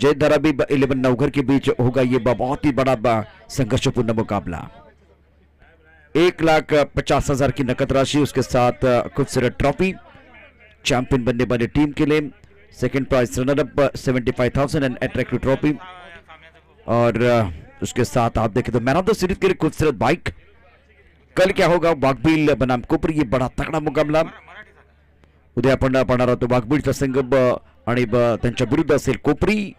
जय धराबी 11 नवघर के बीच होगा ये बहुत ही बड़ा संघर्षपूर्ण मुकाबला। 1,50,000 की नकद राशि, उसके साथ खूबसूरत ट्रॉफी चैंपियन बनने वाली टीम के लिए, second prize runner up 75,000 and attractive trophy, और उसके साथ आप देखें तो मैन ऑफ द सीरीज के लिए खूबसूरत बाइक। कल क्या होगा वाघबील बनाम कोपरी, ये बड़ा तगड़ा मुकाबला उद्या आपण पाहणार आहोत। वाघबीलचा संघ आणि त्यांच्या विरुद्ध असेल कोपरी,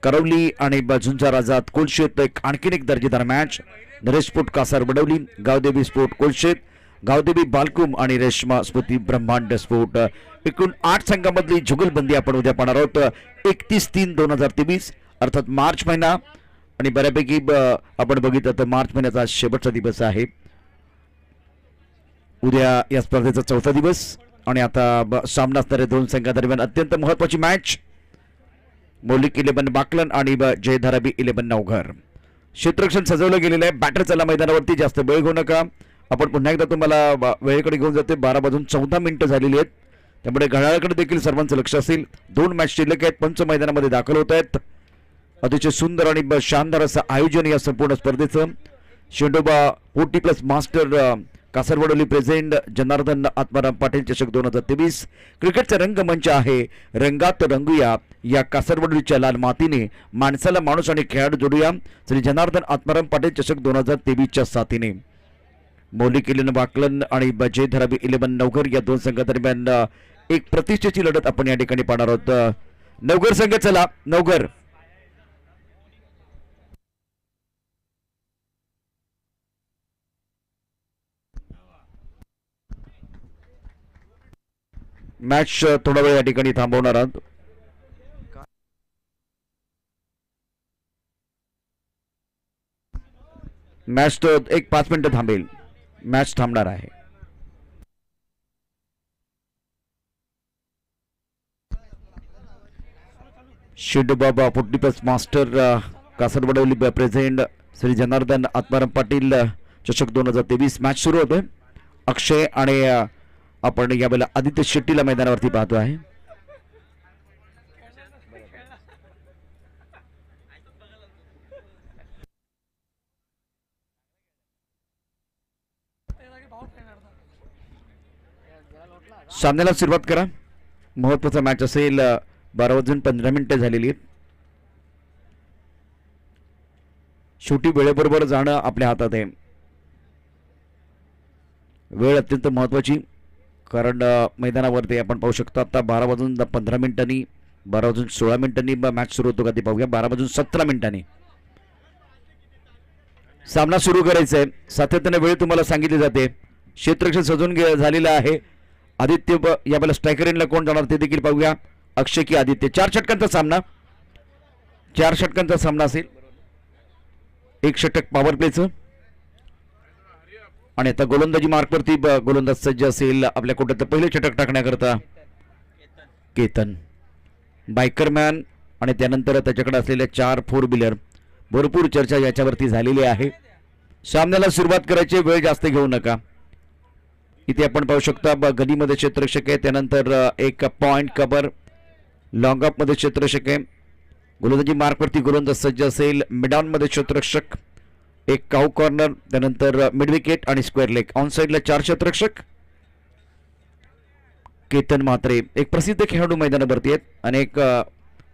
करवली आणि झुंजार आझाद कोलशेत। एक आणखीन एक दर्जेदार match, Naresh sport Kasar Vadavali, Gavdevi sport Kolshet, Gavdevi Balkum आणि रेश्मा स्मृती ब्रह्मांड स्पोर्ट। एकूण 8 संघांमधली जुगलबंदी आपण उद्या पाहणार आहोत 31/3/2023 अर्थात मार्च महिना, आणि बऱ्यापैकी आपण बघितलं तर मार्च महिन्याचा शेवटचा दिवस आहे उद्या या स्पर्धेचा चौथा दिवस। आणि आता सामना असणाऱ्या दोन संघांदरम्यान अत्यंत महत्त्वाची मॅच, मौलिक 11 बाकलन आणि जय धाराबी 11 नवघर। क्षेत्ररक्षण सजवलं गेलेलं आहे, बॅटर चला मैदानावरती, जास्त वेळ घेऊ नका। आपण पुन्हा एकदा तुम्हाला वेळेकडे घेऊन जाते, 12 मिनिटं झालेली आहेत, त्यामुळे घड्याळाकडे देखील सर्वांचं लक्ष असेल। 2 मॅच शिल्लक आहेत, पंच मैदानामध्ये दाखल होत आहेत। अतिशय सुंदर आणि शानदार असं आयोजन या संपूर्ण स्पर्धेचं। शेंडोबा 40+ मास्टर कासरवडोली प्रेझेंट जनार्दन आत्माराम पाटील चषक 2023 क्रिकेटचा रंगमंच आहे, रंगात रंगूया या कासरवडोलीच्या लाल मातीने, माणसाला माणूस आणि खेळाडू जोडूया श्री जनार्दन आत्माराम पाटील चषक 2023च्या साथीने। मौलिक 11 बाकलन आणि जय धराबी 11 नवघर या दोन संघांदरम्यान एक प्रतिष्ठेची लढत आपण या ठिकाणी पाहणार आहोत। नवघर संघ चला, नवघर मॅच थोडा वेळ या ठिकाणी थांबवणार आहात। मॅच तो एक 5 मिनिटं थांबेल, मॅच थांबणार आहे। शेंडोबा 40+ मास्टर कासरवडोली प्रेझेंट श्री जनार्दन आत्माराम पाटील चषक 2023 मॅच सुरू होतोय। अक्षय आणि आपण यावेळेला आदित्य शेट्टीला मैदानावरती पाहतो आहे। सामन्याला सुरुवात करा, महत्वाचा मॅच असेल। 12:15 झालेली आहेत, शेवटी वेळेबरोबर जाणं आपल्या हातात आहे। वेळ अत्यंत महत्वाची, कारण मैदानावरती आपण पाहू शकतो आता 12:15 12:16 मॅच सुरू होतो का ते पाहूया। 12:17 सामना सुरू करायचा आहे, सातत्याने वेळ तुम्हाला सांगितली जाते। क्षेत्ररक्षण सजून झालेलं आहे। आदित्य यावेळेला स्ट्रायकर एंडला कोण जाणार ते देखील पाहूया, अक्षय की आदित्य। 4 षटकांचा सामना, 4 षटकांचा सामना असेल, 1 षटक पॉवर प्लेचं, आणि आता गोलंदाजी मार्कवरती गोलंदाज सज्ज असेल आपल्या कोट्यात पहिले षटक टाकण्याकरता केतन बायकरमॅन, आणि त्यानंतर त्याच्याकडे असलेल्या 4 4 व्हीलर। भरपूर चर्चा याच्यावरती झालेली आहे। सामन्याला सुरुवात करायची, वेळ जास्त घेऊ नका। इथे आपण पाहू शकता गलीमध्ये क्षेत्ररक्षक आहे, त्यानंतर एक पॉइंट कव्हर लॉंग ऑफ मध्ये क्षेत्ररक्षक आहे। गोलंदाजी मार्कवरती गोलंदाज सज्ज असेल, मिडऑन मध्ये क्षेत्ररक्षक, एक काऊ कॉर्नर, त्यानंतर मिड विकेट आणि स्क्वेअर लेग। ऑन साइडला 4 क्षेत्ररक्षक। केतन म्हात्रे एक प्रसिद्ध खेळाडू मैदानावरती आहेत, अनेक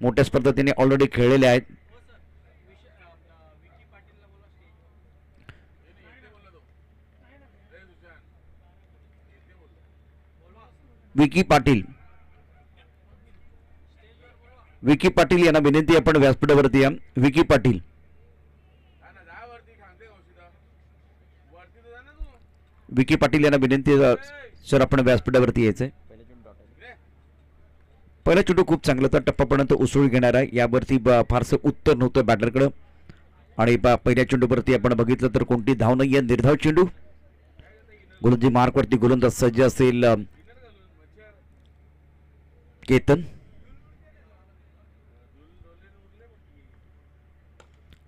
मोठ्या स्पर्धा त्यांनी ऑलरेडी खेळलेले आहेत। विकी पाटील यांना विनंती, आपण व्यासपीठावरती या। विकी पाटील, विकी पाटील यांना विनंती सर, आपण व्यासपीठावरती यायचंय। पहिला चेंडू खूप चांगला होता, टप्पापर्यंत उसळी घेणार आहे, यावरती फारसं उत्तर नव्हतं बॅटरकडं, आणि पहिल्या चेंडूवरती आपण बघितलं तर कोणती धाव नाहीये, निर्धाव चेंडू। गोलंदाजी मार्कवरती गोलंदाज सज्ज असेल केतन।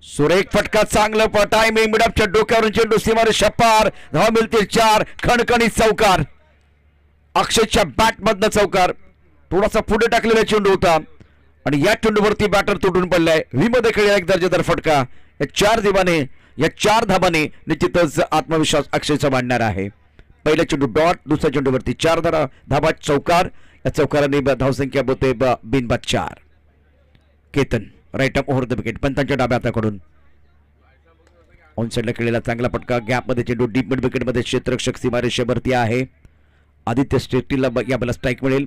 सुरेख फटका, चांगलं टायमिंग, मिडअपच्या डोक्यावरून चेंडू सीमारे शपार, धाव मिळतील 4, खणखणीत चौकार, अक्षयच्या बॅट मधनं चौकार। थोडासा पुढे टाकलेला चेंडू होता आणि या चेंडूवरती बॅटर तुटून पडलाय. व्ही मध्ये खेळला एक दर्जेदार फटका. या 4 धाबाने निश्चितच आत्मविश्वास अक्षयचा वाढणार आहे. पहिला चेंडू डॉट, दुसऱ्या चेंडूवरती 4 धाबा चौकार. या चौकाराने धावसंख्या होते बिनबाद 4. केतन राईट अप ओव्हर द विकेट, पंतांच्या डाव्या हाताकडून ऑन साइडला खेळलेला चांगला फटका. गॅपमध्ये चेंडू डीप मिड विकेटमध्ये क्षेत्ररक्षक सीमारेषेवरती आहे. आदित्य शेट्टीला या बला स्ट्राईक मिळेल.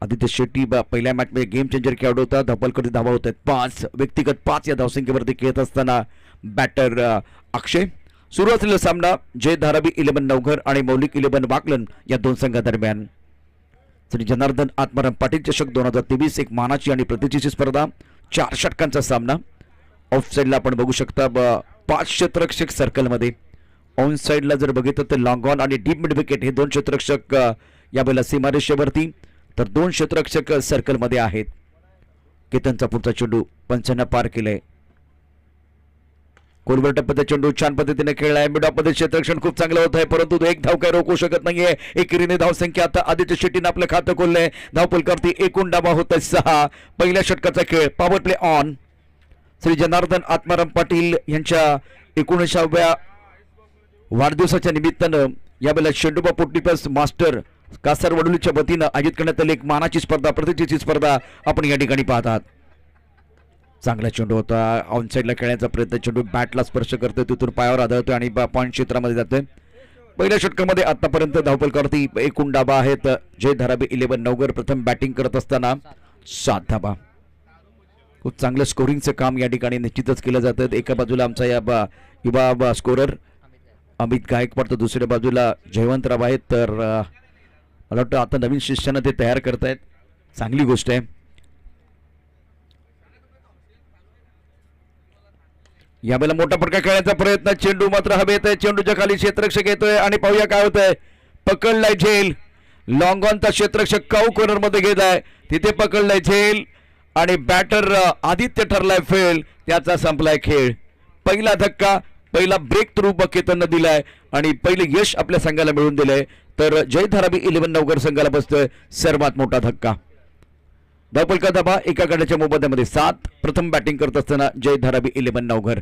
आदित्य शेट्टी पहिल्या मॅचमध्ये गेम चेंजर खेळाडू होता. धपलकरती धावा होत आहेत 5, व्यक्तिगत 5 या धावसंख्येवरती खेळत असताना बॅटर अक्षय. सुरू असलेला सामना जय धारावी 11 नवघर आणि मौलिक 11 वाकलन या दोन संघादरम्यान. श्री जनार्दन आत्माराम पाटील चषक 2023 एक मानाची आणि प्रतिष्ठेची स्पर्धा. 4 षटकांचा सामना. ऑफ साइडला आपण बघू शकता 5 क्षेत्ररक्षक सर्कलमध्ये. ऑन साइडला जर बघितलं तर लॉंग ऑन आणि डीप मिड विकेट हे 2 क्षेत्ररक्षक या वेळेला सीमारेषेवरती, तर 2 क्षेत्ररक्षक सर्कलमध्ये आहेत. केतनचा पुढचा चेंडू पंचांना पार केलाय. कोलवर टप्प्याचा चेंडू छान पद्धतीने खेळलाय. मिड ऑफ मध्ये क्षेत्ररक्षण खूप चांगलं होत आहे, परंतु तो एक धाव काय रोखू शकत नाहीये. एकेरीने धावसंख्या आता आदित्य शेट्टीने आपलं खातं खोललंय. धावपलकरती एकूण डावा होत आहे 6. पहिल्या षटकाचा खेळ. Power play on. Shri Janardan Atmaram Patil यांच्या 19व्या वाढदिवसाच्या निमित्तानं यावेळेला शेंडोबा पोट्टीपस मास्टर कासारवडोलीच्या वतीनं आयोजित करण्यात आलेली एक मानाची स्पर्धा, प्रतिष्ठेची स्पर्धा आपण या ठिकाणी पाहतात. चांगला चेंडू होता. ऑन साइडला खेळण्याचा प्रयत्न. चेंडू बॅटला स्पर्श करतोय, तिथून पायावर आदळतोय आणि पॉइंट क्षेत्रामध्ये जातोय. पहिल्या षटकामध्ये आतापर्यंत धावपलकरती एकूण डाबा आहेत. जय धारावी 11 नवघर प्रथम बॅटिंग करत असताना 7 धाबा. खूप चांगलं स्कोरिंगचं काम या ठिकाणी निश्चितच केलं जातं. एका बाजूला आमचा या युवा स्कोरर अमित गायकवाड, तर दुसऱ्या बाजूला जयवंतराव आहेत. तर मला वाटतं आता नवीन शिष्यानं ते तयार करतायत, चांगली गोष्ट आहे. यावेळेला मोठा फटका खेळण्याचा प्रयत्न. चेंडू मात्र हवेत आहे. चेंडूच्या खाली क्षेत्ररक्षक येतोय आणि पाहूया काय होतंय. पकडलाय झेल. लॉंग ऑनचा क्षेत्ररक्षक काऊ कॉर्नर मध्ये घेताय, तिथे पकडलाय झेल आणि बॅटर आदित्य ठरलाय फेल. त्याचा संपलाय खेळ. पहिला धक्का, पहिला ब्रेक थ्रू केतननं दिलाय आणि पहिले यश आपल्या संघाला मिळवून दिलंय. तर जय धारावी 11 नवघर संघाला बसतोय सर्वात मोठा धक्का. धावपलका धाबा एका गड्याच्या मोबदल्यामध्ये 7. प्रथम बॅटिंग करत असताना जय धारावी 11 नवघर.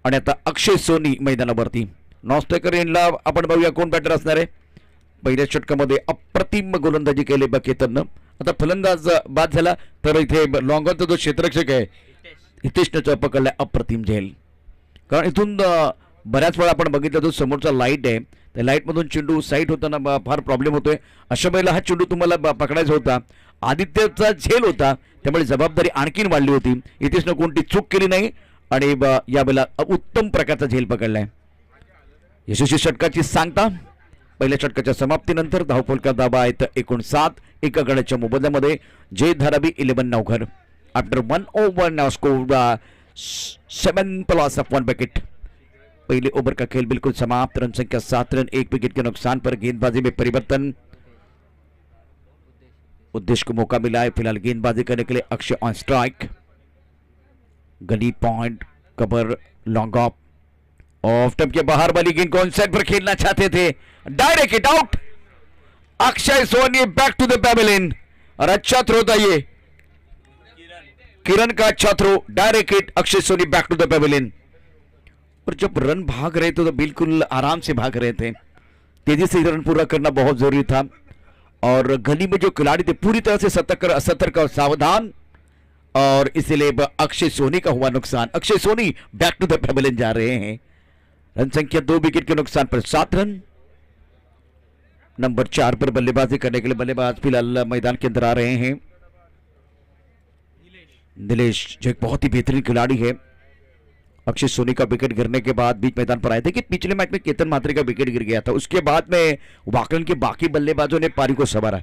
आणि आता अक्षय सोनी मैदानावरती. नॉस्टेकर यांना आपण बघूया कोण बॅटर असणार आहे. पहिल्या षटकामध्ये अप्रतिम गोलंदाजी केली केतननं. आता फलंदाज बाद झाला, तर इथे लॉंग ऑनचा जो क्षेत्ररक्षक आहे हितेशनं पकडलाय अप्रतिम झेल. कारण इथून बऱ्याच वेळा आपण बघितलं जो समोरचा लाईट आहे त्या लाईटमधून चेंडू साईट होताना फार प्रॉब्लेम होतोय. अशा वेळेला हा चेंडू तुम्हाला पकडायचा होता. आदित्यचा झेल होता, त्यामुळे जबाबदारी आणखीन वाढली होती. हितेशनं कोणती चूक केली नाही आणि या वेळेला उत्तम प्रकारचा झेल पकडलाय. यशस्वी षटकाची सांगता. पहिल्या षटकाच्या समाप्तीनंतर धावफलका धाबा आहेत एकूण 7. एका गड्याच्या मोबदल्यामध्ये जय Dharavi 11 Navghar. After 1 over score 7+1 wicket. पहले ओवर का खेल बिल्कुल समाप्त. रन संख्या 7 रन, 1 विकेट के नुकसान पर गेंदबाजी में परिवर्तन. उद्देश्य को मौका मिला है फिलहाल गेंदबाजी करने के लिए. Akshay on strike. गली पॉइंट कवर लॉन्ग ऑफ टप के बाहर वाली गेंद को ऑन साइड पर खेलना चाहते थे. Direct hit out. Akshay Soni back to the pavilion और अच्छा थ्रो था ये. किरण का अच्छा throw. Direct hit. Akshay Soni back to the pavilion. और जब रन भाग रहे थे तो बिल्कुल आराम से भाग रहे थे. तेजी से रन पूरा करना बहुत जरूरी था. और गली में जो खिलाड़ी थे पूरी तरह से सतर्क और सावधान, और इसलिए अक्षय सोनी का हुआ नुकसान. Akshay Soni back to the pavilion जा रहे हैं. रन संख्या 2 विकेट के नुकसान पर 7 रन. नंबर 4 पर बल्लेबाजी करने के लिए बल्लेबाज फिलहाल मैदान के अंदर आ रहे हैं. नीलेश जो एक बहुत ही बेहतरीन खिलाड़ी है. अक्षय सोनी का विकेट गिरने के बाद बीच मैदान पर आए थे कि पिछले मैच में केतन मात्रे का विकेट गिर गया था. उसके बाद में वाकलन के बाकी बल्लेबाजों ने पारी को संवारा.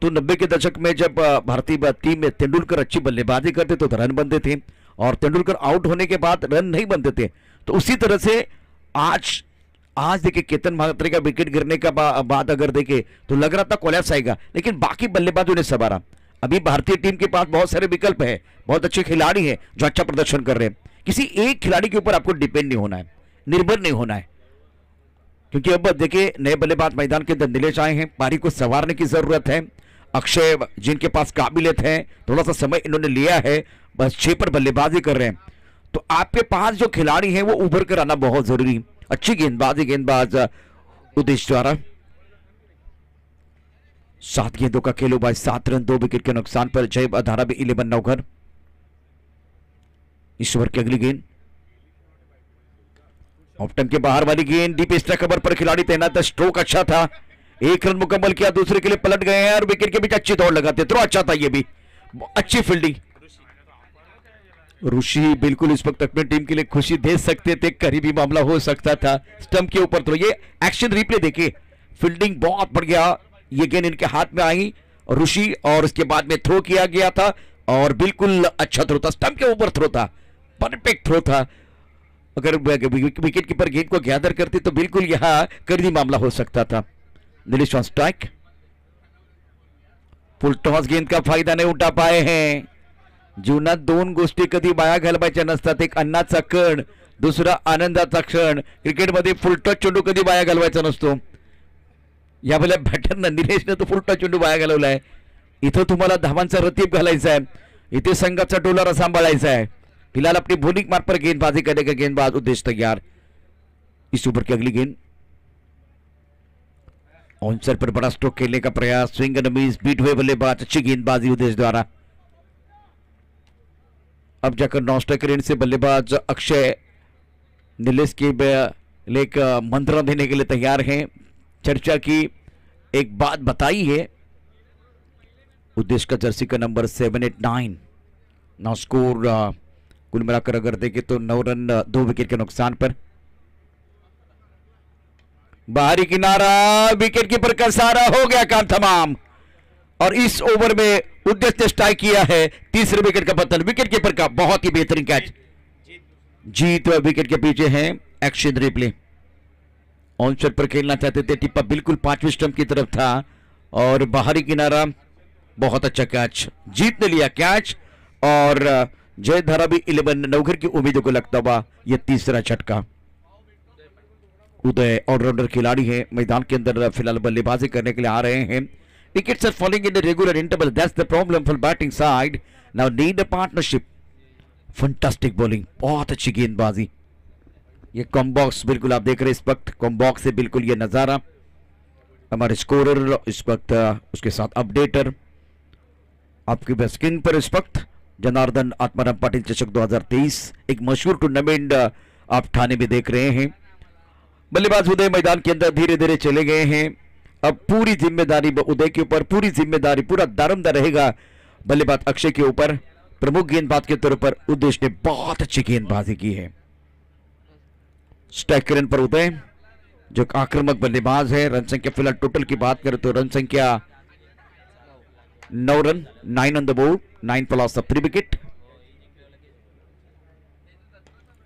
तो 90 के दशक में जब भारतीय टीम में तेंदुलकर अच्छी बल्लेबाजी करते तो रन बनते थे, और तेंदुलकर आउट होने के बाद रन नहीं बनते थे. तो उसी तरह से आज देखिए केतन मात्रे का विकेट गिरने का बाद अगर देखे तो लग रहा था कोलैप्स आएगा, लेकिन बाकी बल्लेबाजों ने संवारा. अभी भारतीय टीम के पास बहुत सारे विकल्प है, बहुत अच्छे खिलाड़ी हैं जो अच्छा प्रदर्शन कर रहे हैं. किसी एक खिलाड़ी के ऊपर आपको डिपेंड नहीं होना है, निर्भर नहीं होना है, क्योंकि अब देखिए नए बल्लेबाज मैदान के अंदर नीलेश आए हैं. पारी को संवारने की जरूरत है. अक्षय जिनके पास काबिलियत है, थोड़ा सा समय इन्होंने लिया है, बस 6 पर बल्लेबाजी कर रहे हैं। तो आपके पास जो खिलाड़ी हैं वो उभर कर आना बहुत जरूरी। अच्छी गेंदबाजी, गेंदबाज उद्देश्य द्वारा 7 गेंदों का खेलो बाय 7 रन 2 विकेट के नुकसान पर जय धारावी 11 नवघर। इस ओवर की अगली गेंद ऑफ टाइम के बाहर वाली गेंद, डीप स्ट्राइक कवर पर खिलाड़ी तैनात है, स्ट्रोक अच्छा था, 1 रन मुकम्मल किया, दूसरे के लिए पलट गए हैं और विकेट के बीच अच्छी दौड़ लगाते, थ्रो अच्छा था, ये भी अच्छी फील्डिंग। ऋषि बिल्कुल इस वक्त अपनी टीम के लिए खुशी दे सकते थे, करीबी मामला हो सकता था, स्टंप के ऊपर थ्रो। ये एक्शन रिप्ले देखिए, फील्डिंग बहुत बढ़िया, ये गेंद इनके हाथ में आई ऋषि और उसके बाद में थ्रो किया गया था और बिल्कुल अच्छा थ्रो था, स्टंप के ऊपर थ्रो था, परफेक्ट थ्रो था। अगर विकेट कीपर गेंद को गैदर करते तो बिल्कुल यहां करीबी मामला हो सकता था। Nilesh on strike, full toss गेंद का फायदा नहीं उठा पाए हैं। जीवनात 2 गोष्टी कधी वाया घालवायच्या नसतात, एक अन्नाचा कण, दुसरा आनंदाचा क्षण। क्रिकेटमध्ये फुल टॉस चेंडू कधी वाया घालवायचा नसतो। यावेळेला बॅटरनं निलेशनं तो फुल टॉस चेंडू वाया घालवलाय। इथं तुम्हाला धावांचा रतीब घालायचा आहे, इथे संघाचा डोलारा सांभाळायचा है। फिलहाल अपनी बॉलिंग मार्ग पर गेंदबाजी करने का गेंदबाज उद्देश्य तैयार। इस ओवर की अगली गेंद ऑनसर पर बड़ा स्ट्रोक खेलने का प्रयास, स्विंग एंड मिस, बीट हुए बल्लेबाज, अच्छी गेंदबाजी उद्देश्य द्वारा। अब जाकर नॉन स्ट्राइकर एंड से बल्लेबाज अक्षय नीलेश के लेक मंत्रणा देने के लिए तैयार हैं। चर्चा की एक बात बताई है, उद्देश्य का जर्सी का नंबर 789। नाउ स्कोर कुल मिलाकर अगर देखें तो 9 रन 2 विकेट के नुकसान पर। बाहरी किनारा, विकेट कीपर का सहारा, हो गया काम तमाम और इस ओवर में उद्देश्य ने स्ट्राइक किया है, तीसरे विकेट का पतन विकेट कीपर का, बहुत ही बेहतरीन कैच। जीत विकेट के पीछे है। एक्शन रिप्ले, ऑनशॉट पर खेलना चाहते थे, टिप्पा बिल्कुल 5वें स्टंप की तरफ था और बाहरी किनारा, बहुत अच्छा कैच, जीत ने लिया कैच और जय धारावी 11 नवघर की उम्मीदों को लगता हुआ यह तीसरा झटका। उदय ऑलराउंडर खिलाड़ी है, मैदान के अंदर फिलहाल बल्लेबाजी करने के लिए आ रहे हैं। Wickets are falling in the regular interval, that's the problem for batting side, now need a partnership. Fantastic bowling, बहुत अच्छी गेंदबाजी। ये कॉम्बॉक्स बिल्कुल आप देख रहे हैं इस वक्त, कॉम्बॉक्स से बिल्कुल ये नजारा। हमारे स्कोरर इस वक्त, उसके साथ अपडेटर आपकी स्क्रीन पर इस वक्त जनार्दन आत्माराम पाटिल चषक 2023, एक मशहूर टूर्नामेंट आप ठाणे में देख रहे हैं। बल्लेबाज उदय मैदान के अंदर धीरे धीरे चले गए हैं। अब पूरी जिम्मेदारी उदय के ऊपर, पूरी जिम्मेदारी, पूरा दारोमदार रहेगा बल्लेबाज अक्षय के ऊपर। प्रमुख गेंदबाज के तौर पर उद्देश्य ने बहुत अच्छी गेंदबाजी की है। स्ट्राइक रेट पर उदय जो आक्रामक बल्लेबाज है। रन संख्या फिलहाल टोटल की बात करें तो रन संख्या 9 run, 9 on the board, 9 plus 3 wicket.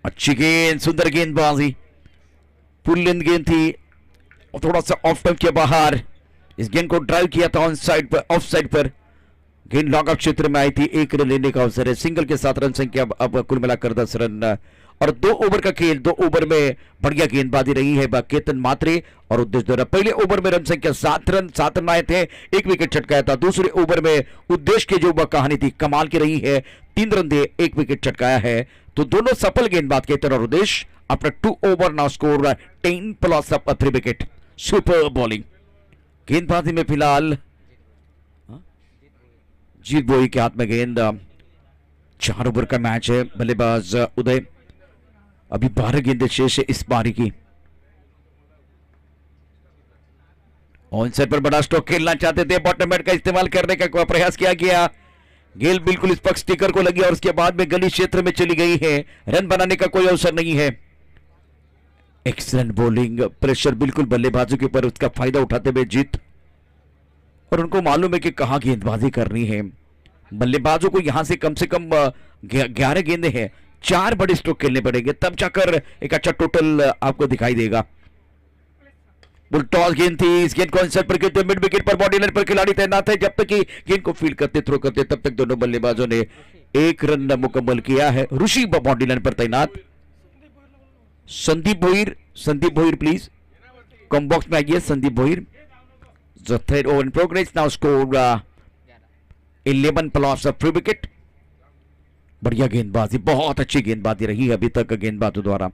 अच्छी गेंद, सुंदर गेंदबाजी, फुल लेंथ गेंद थी और थोड़ा सा ऑफ टाइम के बाहर इस गेंद को ड्राइव किया था ऑन साइड पर, ऑफ साइड पर गेंद लॉकआउट क्षेत्र में आई थी। 1 रन लेने का अवसर है, सिंगल के साथ रन संख्या अब कुल मिलाकर 10 रन और 2 ओवर का खेल। 2 ओवर में बढ़िया गेंदबाजी रही है केतन मात्रे और उद्देश्य द्वारा। पहले ओवर में रन संख्या 7 रन आए थे, 1 विकेट छटकाया था। दूसरे ओवर में उद्देश्य की जो कहानी थी कमाल की रही है, 3 रन दिए, 1 विकेट छटकाया है। तो दोनों सफल गेंदबाज केतन और उद्देश्य। After 2 over now score 10 plus 3 wicket. Super bowling, गेंदबाजी में फिलहाल जीत बोई के हाथ में गेंद। 4 ओवर का मैच है, बल्लेबाज उदय, अभी 12 गेंदें शेष है इस पारी की। ऑन साइड पर बड़ा स्ट्रोक खेलना चाहते थे, बॉटम बैट का इस्तेमाल करने का प्रयास किया गया। गेंद बिल्कुल इस पक्ष स्टिकर को लगी और उसके बाद में गली क्षेत्र में चली गई है। रन बनाने का कोई अवसर नहीं है। एक्सीलेंट बॉलिंग, प्रेशर बिल्कुल बल्लेबाजों के ऊपर, उसका फायदा उठाते हुए जीत। और उनको मालूम है कि कहां गेंदबाजी करनी है। बल्लेबाजों को यहां से कम 11 गेंदें हैं, 4 बड़े स्ट्रोक खेलने पड़ेंगे, तब जाकर एक अच्छा टोटल आपको दिखाई देगा। बुल टॉस गेंद थी, इस गेंद को आंसर पर खेलते मिड विकेट पर बॉडी लाइन पर खिलाड़ी तैनात है। जब तक कि गेंद को फील्ड करते, थ्रो करते, तब तक दोनों बल्लेबाजों ने 1 रन मुकम्मल किया है। ऋषि बॉडी लाइन पर तैनात। संदीप भोईर प्लीज कॉम्बॉक्स में आइए। Sandeep Bhoir, the third over in progress, now score 11 plus free wicket. बढ़िया गेंदबाजी, बहुत अच्छी गेंदबाजी रही है अभी तक गेंदबाजों द्वारा।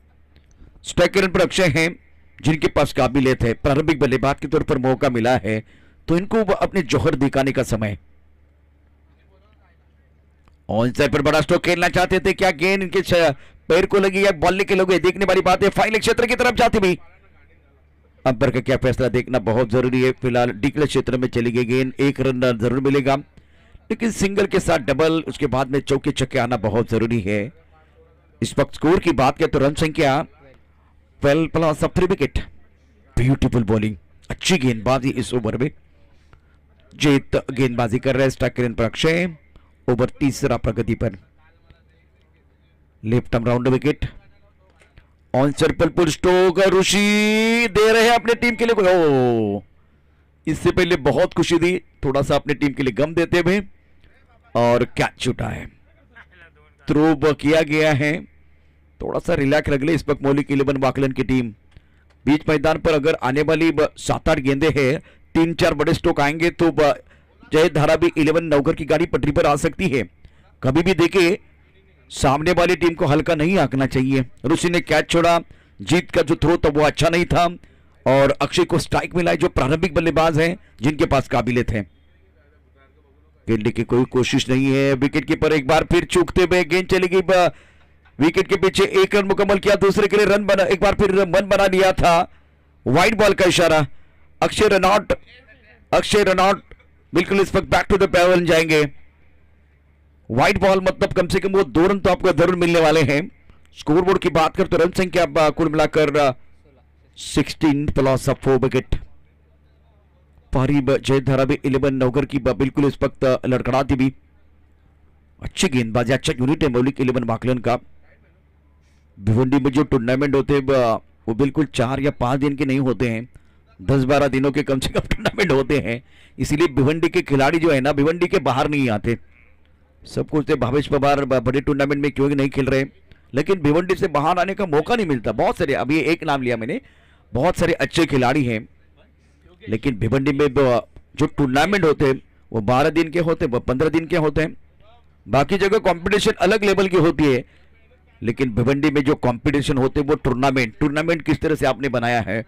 स्ट्राइक रेट पर अक्षय हैं जिनके पास काबिलियत है, प्रारंभिक बल्लेबाज के तौर पर मौका मिला है तो इनको अपने जौहर दिखाने का समय। ऑन साइड पर बड़ा स्ट्रोक खेलना चाहते थे, क्या गेंद इनके पैर को लगी या बॉल के लोग, देखने वाली बात है। फाइनल क्षेत्र की तरफ जाती भी अंपायर का क्या फैसला देखना बहुत जरूरी है। फिलहाल डिक्लेयर क्षेत्र में चली गई गेंद, 1 रन जरूर मिलेगा लेकिन सिंगल के साथ डबल, उसके बाद में चौके छक्के आना बहुत जरूरी है। इस वक्त स्कोर की बात करें तो रन संख्या 12 plus free wicket. Beautiful bowling, अच्छी गेंदबाजी इस ओवर में। जीत गेंदबाजी कर रहे हैं, स्ट्राइक रेट पर अक्षय, ओवर तीसरा प्रगति पर। Left arm round wicket. On circle पर स्ट्रोक ऋषि दे रहे हैं अपने टीम के लिए। ओ, इससे पहले बहुत खुशी थी, थोड़ा सा अपने टीम के लिए गम देते हुए और कैच छूटा है। थ्रो किया गया है, थोड़ा सा रिलैक्स रख ले इस वक्त मौलिक 11 वाकलन की टीम। बीच मैदान पर अगर आने वाली 7-8 गेंदे हैं, 3-4 बड़े स्ट्रोक आएंगे तो जय धारावी 11 नवघर की गाड़ी पटरी पर आ सकती है। कभी भी देखे सामने वाली टीम को हल्का नहीं आंकना चाहिए। ऋषि ने कैच छोड़ा, जीत का जो थ्रो था वो अच्छा नहीं था और अक्षय को स्ट्राइक मिला जो प्रारंभिक बल्लेबाज हैं जिनके पास काबिलियत है। खेलने की कोई कोशिश नहीं है, विकेट कीपर एक बार फिर चूकते हुए, गेंद चली गई विकेट के पीछे, 1 रन मुकम्मल किया, दूसरे के लिए रन बना, एक बार फिर मन बना लिया था। वाइड बॉल का इशारा, अक्षय रनआउट बिल्कुल इस वक्त बैक टू द पैवेलियन जाएंगे। वाइड बॉल मतलब कम से कम वो 2 रन तो आपको जरूर मिलने वाले हैं। स्कोरबोर्ड की बात करें तो रन संख्या कुल मिलाकर 16 प्लस 4 विकेट। पारी जय धारावी 11 नवघर की बिल्कुल इस वक्त लड़खड़ाती भी। अच्छी गेंदबाजी, अच्छा यूनिट है मौलिक 11 वाकलन का। भिवंडी में जो टूर्नामेंट होते हैं वो बिल्कुल 4 या 5 दिन के नहीं होते हैं, 10-12 दिनों के कम से कम टूर्नामेंट होते हैं। इसीलिए भिवंडी के खिलाड़ी जो है ना, भिवंडी के बाहर नहीं आते। सब कुछ भावेश पवार बड़े टूर्नामेंट में क्यों नहीं खेल रहे, लेकिन भिवंडी से बाहर आने का मौका नहीं मिलता। बहुत सारे, अभी एक नाम लिया मैंने, बहुत सारे अच्छे खिलाड़ी हैं, लेकिन भिवंडी में जो टूर्नामेंट होते हैं वो 12 दिन के होते हैं, वो 15 दिन के होते हैं। बाकी जगह कंपटीशन अलग लेवल की होती है, लेकिन भिवंडी में जो कंपटीशन होते हैं वो टूर्नामेंट किस तरह से आपने बनाया है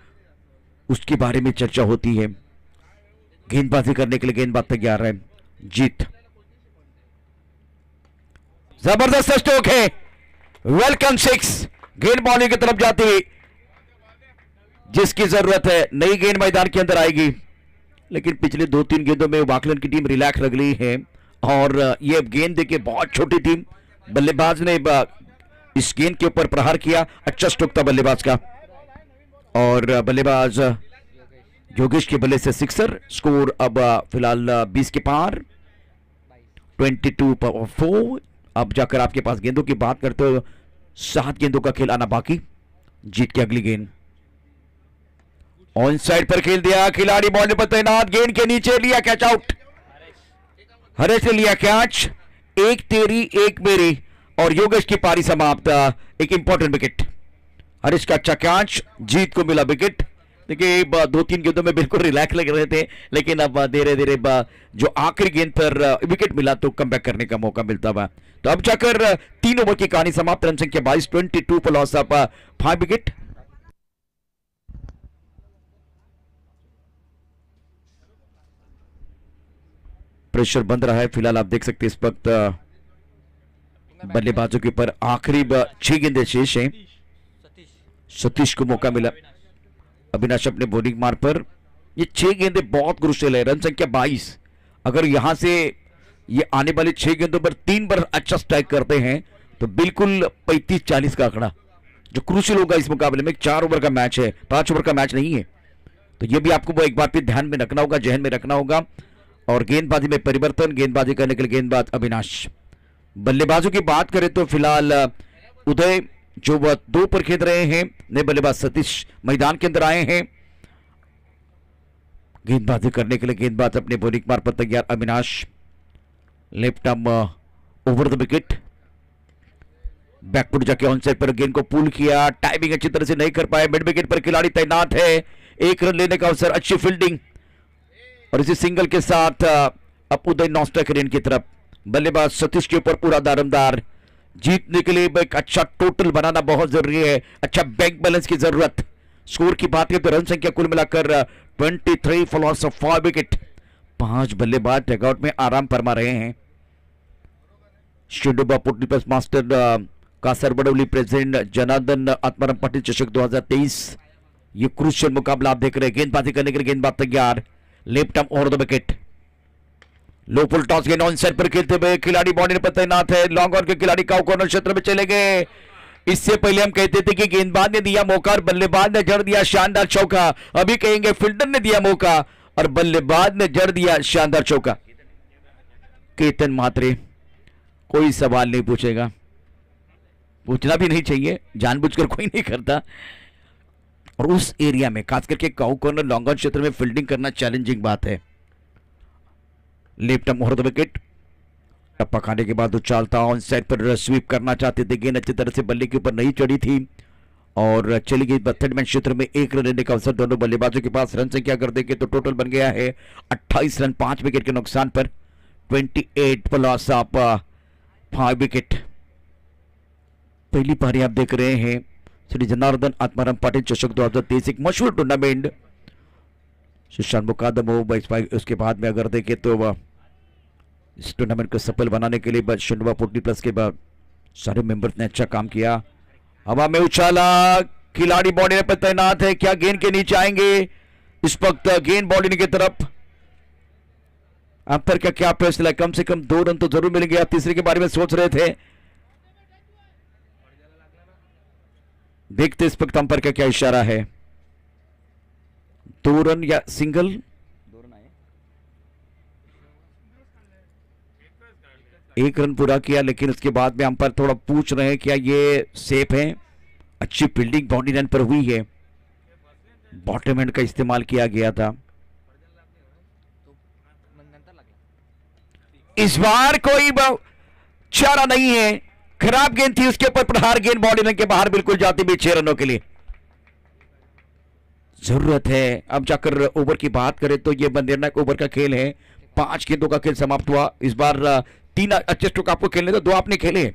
उसके बारे में चर्चा होती है। गेंदबाजी करने के लिए गेंदबाज तैयार है। जीत, जबरदस्त स्ट्रोक है, वेलकम 6, गेंद बॉलिंग की तरफ जाती हुई, जिसकी जरूरत है। नई गेंद मैदान के अंदर आएगी, लेकिन पिछले 2-3 गेंदों में वाकलन की टीम रिलैक्स रख ली है और ये गेंद देखिए बहुत छोटी थी। बल्लेबाज ने इस गेंद के ऊपर प्रहार किया, अच्छा स्ट्रोक था बल्लेबाज का और बल्लेबाज योगेश के बल्ले से सिक्सर। स्कोर अब फिलहाल 20 के पार, 22-4। अब जाकर आपके पास गेंदों की बात करते हो, 7 गेंदों का खेल आना बाकी। जीत की अगली गेंद ऑन साइड पर खेल दिया, खिलाड़ी बॉल पर तैनात, गेंद के नीचे लिया कैच आउट। हरेश ने लिया कैच, 1 तेरी 1 मेरी और योगेश की पारी समाप्त। एक इंपॉर्टेंट विकेट, हरीश का अच्छा कैच, जीत को मिला विकेट। देखिए 2-3 गेंदों में बिल्कुल रिलैक्स लग रहे थे, लेकिन अब धीरे धीरे जो आखिरी गेंद पर विकेट मिला तो कमबैक करने का मौका मिलता हुआ। तो अब जाकर 3 ओवर की कहानी समाप्त। रन संख्या 22, 22 पर लॉस ऑफ 5 विकेट। प्रेशर बंद रहा है फिलहाल, आप देख सकते हैं इस वक्त बल्लेबाजों के ऊपर आखिरी 6 गेंदें शेष हैं। सतीश को मौका मिला, अविनाश अपने बॉलिंग मार पर। ये 6 गेंदें बहुत क्रूशियल है। रन संख्या 22, अगर यहां से ये आने वाली 6 गेंदों पर 3 बार अच्छा स्ट्राइक करते हैं तो बिल्कुल 35-40 का आंकड़ा जो क्रूशियल होगा इस मुकाबले में। 4 ओवर का मैच है, 5 ओवर का मैच नहीं है, तो ये भी आपको एक बार फिर ध्यान में रखना होगा, जहन में रखना होगा। और गेंदबाजी में परिवर्तन, गेंदबाजी करने के लिए गेंदबाज अविनाश। बल्लेबाजों की बात करें तो फिलहाल उदय जो 2 पर खेल रहे हैं, नए बल्लेबाज सतीश मैदान के अंदर आए हैं। गेंदबाजी करने के लिए गेंदबाज अपने बॉलिंग मार पर तैयार Avinash. Left arm over the wicket, backfoot जाके ऑन साइड पर गेंद को पुल किया, टाइमिंग अच्छी तरह से नहीं कर पाए। मिड विकेट पर खिलाड़ी तैनात है, 1 रन लेने का अवसर, अच्छी फील्डिंग और इसी सिंगल के साथ अब उदय नॉस्टैकरियन की तरफ, बल्लेबाज सतीश के ऊपर पूरा दारोमदार। जीतने के लिए एक अच्छा टोटल बनाना बहुत जरूरी है, अच्छा बैंक बैलेंस की जरूरत। स्कोर की बात करें तो रन संख्या कुल मिलाकर 23 फॉर लॉस ऑफ 5 विकेट। 5 बल्लेबाज डगआउट में आराम फरमा रहे हैं। शेंडोबा पुटली मास्टर कासरबडौली प्रेसिडेंट जनार्दन आत्माराम पाटिल चषक 2023। ये क्रूशियल मुकाबला आप देख रहे हैं। गेंदबाजी करने के लिए गेंदबाज तैयार, left arm over the wicket. Low full toss गेंद ऑन साइड पर खेलते हुए खिलाड़ी बॉडी पर तैनात है। लॉन्ग ऑन के खिलाड़ी काउ कॉर्नर क्षेत्र में चले गए। इससे पहले हम कहते थे कि गेंदबाज ने दिया मौका और बल्लेबाज ने जड़ दिया शानदार चौका। अभी कहेंगे फील्डर ने दिया मौका और बल्लेबाज ने जड़ दिया शानदार चौका। केतन म्हात्रे कोई सवाल नहीं पूछेगा, पूछना भी नहीं चाहिए, जानबूझकर कोई नहीं करता। और उस एरिया में खास करके काउ कॉर्नर लॉन्ग ऑन क्षेत्र में फील्डिंग करना चैलेंजिंग बात है। Left arm over the wicket. टप्पा खाने के बाद उछालता ऑन साइड पर स्वीप करना चाहते थे। गेंद अच्छी तरह से बल्ले के ऊपर नहीं चढ़ी थी और चली गई थर्ड मैन क्षेत्र में। एक रन लेने का अवसर दोनों बल्लेबाजों के पास। रन संख्या अगर देखें तो टोटल बन गया है 28 रन 5 विकेट के नुकसान पर। 28 पर लॉस ऑफ 5 विकेट। पहली पारी आप देख रहे हैं श्री जनार्दन आत्माराम पाटिल चषक 2023, एक मशहूर टूर्नामेंट। सुशांत मुकादम हो उसके बाद में अगर देखें तो इस टूर्नामेंट को सफल बनाने के लिए शेंडोबा पुटली प्लस के बाद सारे मेंबर्स ने अच्छा काम किया। हवा में उछाला, खिलाड़ी बॉडी पर तैनात है। क्या गेंद के नीचे आएंगे? इस वक्त गेंद बॉडी की तरफ। अंपायर का क्या फैसला? कम से कम 2 रन तो जरूर मिलेंगे। आप तीसरे के बारे में सोच रहे थे, देखते इस वक्त अंपायर का क्या इशारा है। 2 रन या सिंगल? एक रन पूरा किया, लेकिन उसके बाद में अंपायर थोड़ा पूछ रहे हैं क्या ये सेफ है। अच्छी फील्डिंग बाउंड्री लाइन पर हुई है। बॉटम हैंड का इस्तेमाल किया गया था। इस बार कोई चारा नहीं है। खराब गेंद थी, उसके ऊपर प्रहार, गेंद बॉडी लाइन के बाहर बिल्कुल जाती भी 6 रनों के लिए। जरूरत है अब जाकर ओवर की बात करें तो यह निर्णायक ओवर का खेल है। 5 गेंदों का खेल समाप्त हुआ। इस बार 3 अच्छे स्ट्रोक आपको खेलने थे, 2 आपने खेले।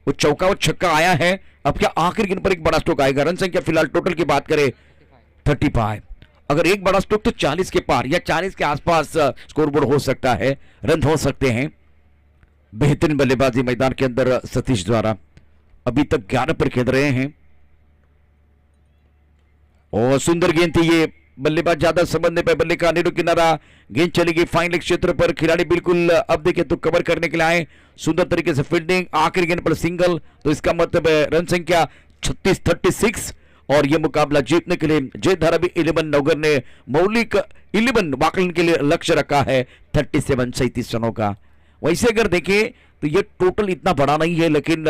वो चौका और छक्का आया है। अब क्या आखिरी गेंद पर एक बड़ा स्ट्रोक आएगा? रन संख्या फिलहाल टोटल की बात करें 35। अगर एक बड़ा स्ट्रोक तो 40 के पार या 40 के आसपास स्कोरबोर्ड हो सकता है, रन हो सकते हैं। बेहतरीन बल्लेबाजी मैदान के अंदर सतीश द्वारा। अभी तक 11 पर खेल रहे हैं और सुंदर गेंद थी ये। बल्लेबाज ज्यादा समझने पर बल्ले का नीडो किनारा, गेंद चली गई फाइन लेग क्षेत्र पर। खिलाड़ी बिल्कुल अब देखे तो कवर करने के लिए आए। सुंदर तरीके से फील्डिंग, आखिरी गेंद पर सिंगल। तो इसका मतलब है रन संख्या 36-36 और यह मुकाबला जीतने के लिए जय धारावी 11 नवगर ने मौलिक 11 वाकलन के लिए लक्ष्य रखा है 37 रनों का। वैसे अगर देखें तो ये टोटल इतना बड़ा नहीं है, लेकिन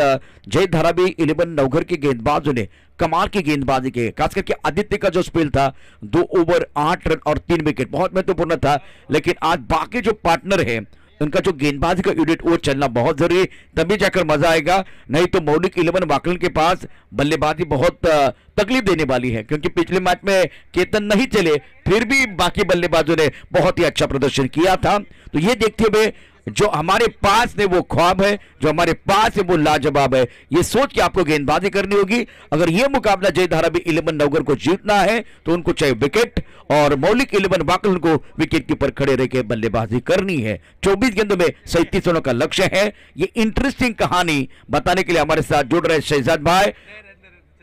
जय धारावी 11 नवघर के गेंदबाजों ने कमाल की गेंदबाजी के, खास करके आदित्य का जो स्पेल था 2 ओवर 8 रन और 3 विकेट, बहुत महत्वपूर्ण था। लेकिन आज बाकी जो पार्टनर है उनका जो गेंदबाजी का यूनिट वो चलना बहुत जरूरी है, तभी जाकर मजा आएगा। नहीं तो मौलिक 11 वाकलन के पास बल्लेबाजी बहुत तकलीफ देने वाली है, क्योंकि पिछले मैच में केतन नहीं चले फिर भी बाकी बल्लेबाजों ने बहुत ही अच्छा प्रदर्शन किया था। तो ये देखते हुए जो हमारे पास है वो ख्वाब है, जो हमारे पास है वो लाजवाब है। ये सोच के आपको गेंदबाजी करनी होगी। अगर ये मुकाबला जय धारावी 11 नवगर को जीतना है तो उनको चाहे विकेट और मौलिक 11 वाकलन को विकेट के ऊपर खड़े रह के बल्लेबाजी करनी है। 24 गेंदों में 37 रनों का लक्ष्य है। ये इंटरेस्टिंग कहानी बताने के लिए हमारे साथ जुड़ रहे शहजाद भाई,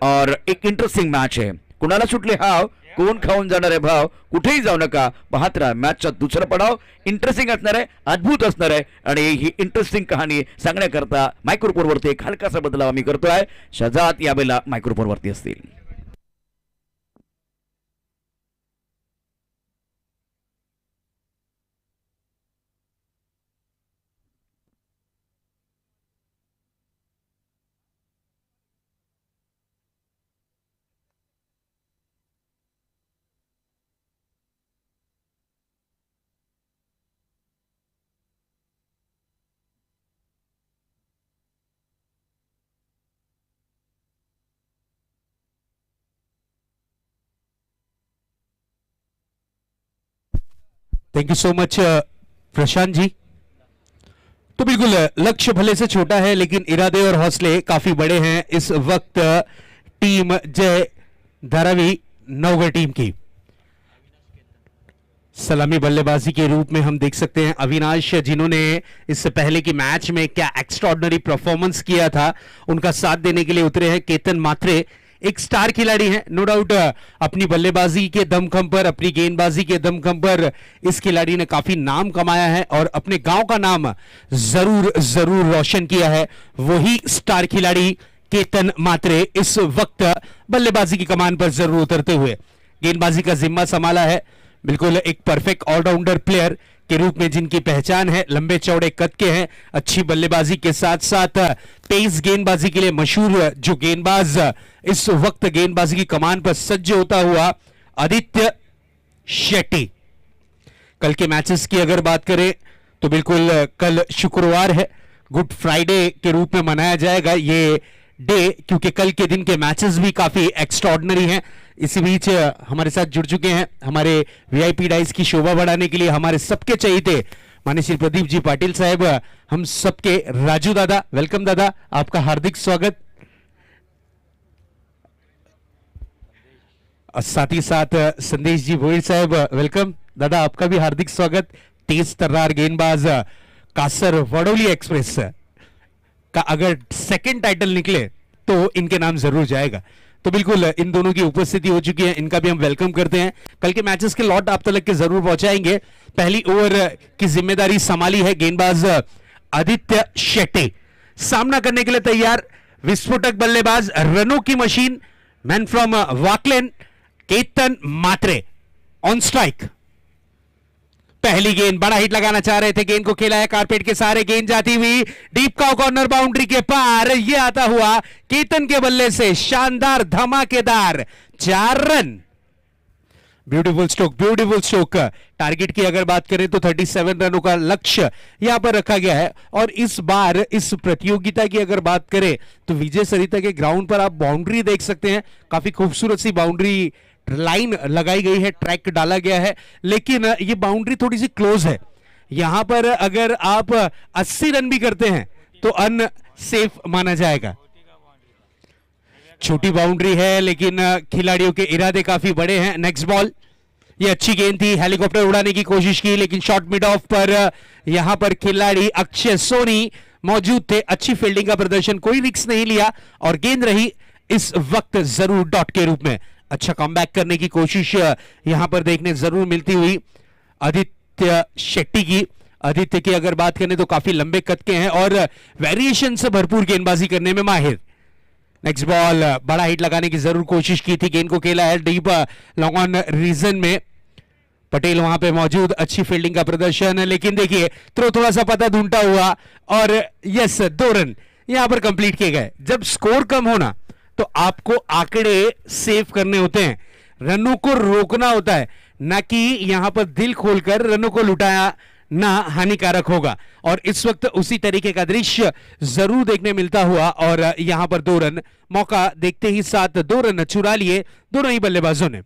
और एक इंटरेस्टिंग मॅच आहे। कुणाला सुटले हाव, कोण खाऊन जाणार आहे भाव, कुठेही जाऊ नका, पाहत राहा मॅचचा दुसरा पडाव इंटरेस्टिंग असणार आहे, अद्भुत असणार आहे। आणि ही इंटरेस्टिंग कहाणी सांगण्याकरता मायक्रोफोनवरती एक हलकासा बदलाव आम्ही करतोय। शहजाद यावेळेला मायक्रोफोनवरती असतील। Thank you so much, Prashant ji. तो बिल्कुल लक्ष्य भले से छोटा है लेकिन इरादे और हौसले काफी बड़े हैं इस वक्त टीम जय धारावी नवगढ़ टीम की। सलामी बल्लेबाजी के रूप में हम देख सकते हैं अविनाश, जिन्होंने इससे पहले की मैच में क्या एक्स्ट्रॉर्डिनरी परफॉर्मेंस किया था, उनका साथ देने के लिए उतरे हैं। केतन मात्रे एक स्टार खिलाड़ी हैं, नो डाउट। अपनी बल्लेबाजी के दमखम पर, अपनी गेंदबाजी के दमखम पर इस खिलाड़ी ने काफी नाम कमाया है और अपने गांव का नाम जरूर जरूर रोशन किया है। वही स्टार खिलाड़ी केतन मात्रे इस वक्त बल्लेबाजी की कमान पर जरूर उतरते हुए गेंदबाजी का जिम्मा संभाला है। बिल्कुल एक परफेक्ट ऑलराउंडर प्लेयर के रूप में जिनकी पहचान है, लंबे चौड़े कद के हैं, अच्छी बल्लेबाजी के साथ साथ तेज गेंदबाजी के लिए मशहूर जो गेंदबाज इस वक्त गेंदबाजी की कमान पर सज्ज होता हुआ आदित्य शेट्टी। कल के मैचेस की अगर बात करें तो बिल्कुल कल शुक्रवार है, गुड फ्राइडे के रूप में मनाया जाएगा ये डे, क्योंकि कल के दिन के मैचेस भी काफी एक्स्ट्रॉर्डिनरी हैं। इसी बीच हमारे साथ जुड़ चुके हैं हमारे वीआईपी डाइस की शोभा बढ़ाने के लिए हमारे सबके चहीते माननीय श्री प्रदीप जी पाटिल साहब, हम सबके राजू दादा। वेलकम दादा, आपका हार्दिक स्वागत। साथ ही साथ संदेश जी भोईर साहब, वेलकम दादा, आपका भी हार्दिक स्वागत। तेज तर्रार गेंदबाज कासर वडोली एक्सप्रेस का अगर सेकंड टाइटल निकले तो इनके नाम जरूर जाएगा। तो बिल्कुल इन दोनों की उपस्थिति हो चुकी है, इनका भी हम वेलकम करते हैं। कल के मैचेस के लॉट आप तक के जरूर पहुंचाएंगे। पहली ओवर की जिम्मेदारी संभाली है गेंदबाज आदित्य शेट्टी। सामना करने के लिए तैयार विस्फोटक बल्लेबाज, रनों की मशीन, man from Wakalan, Ketan Mhatre on strike. पहली गेंद, बड़ा हिट लगाना चाह रहे थे, गेंद को खेला है कारपेट के सहारे, गेंद जाती हुई डीप का कॉर्नर बाउंड्री के पार। यह आता हुआ केतन के बल्ले से शानदार धमाकेदार 4 run. Beautiful stroke, beautiful stroke. Target की अगर बात करें तो 37 रनों का लक्ष्य यहां पर रखा गया है। और इस बार इस प्रतियोगिता की अगर बात करें तो विजय सरिता के ग्राउंड पर आप बाउंड्री देख सकते हैं, काफी खूबसूरत सी बाउंड्री लाइन लगाई गई है, ट्रैक डाला गया है, लेकिन ये बाउंड्री थोड़ी सी क्लोज है। यहां पर अगर आप 80 रन भी करते हैं तो अनसेफ माना जाएगा। छोटी बाउंड्री है लेकिन खिलाड़ियों के इरादे काफी बड़े हैं। नेक्स्ट बॉल, ये अच्छी गेंद थी, हेलीकॉप्टर उड़ाने की कोशिश की लेकिन शॉर्ट मिड ऑफ पर यहां पर खिलाड़ी अक्षय सोनी मौजूद थे। अच्छी फील्डिंग का प्रदर्शन, कोई रिस्क नहीं लिया और गेंद रही इस वक्त जरूर डॉट के रूप में। अच्छा कमबैक करने की कोशिश यहां पर देखने जरूर मिलती हुई आदित्य शेट्टी की। आदित्य की अगर बात करें तो काफी लंबे कद के हैं और वेरिएशन से भरपूर गेंदबाजी करने में माहिर। नेक्स्ट बॉल, बड़ा हिट लगाने की जरूर कोशिश की थी, गेंद को खेला है डीप लॉन्ग ऑन रीजन में। पटेल वहां पे मौजूद, अच्छी फील्डिंग का प्रदर्शन, लेकिन देखिए थ्रो थोड़ा सा पता ढूंढता हुआ और यस 2 रन यहां पर कंप्लीट किए गए। जब स्कोर कम होना तो आपको आंकड़े सेव करने होते हैं, रनों को रोकना होता है, ना कि यहां पर दिल खोलकर रनों को लुटाया ना हानिकारक होगा। और इस वक्त उसी तरीके का दृश्य जरूर देखने मिलता हुआ और यहां पर 2 रन, मौका देखते ही साथ 2 रन चुरा लिए दोनों ही बल्लेबाजों ने।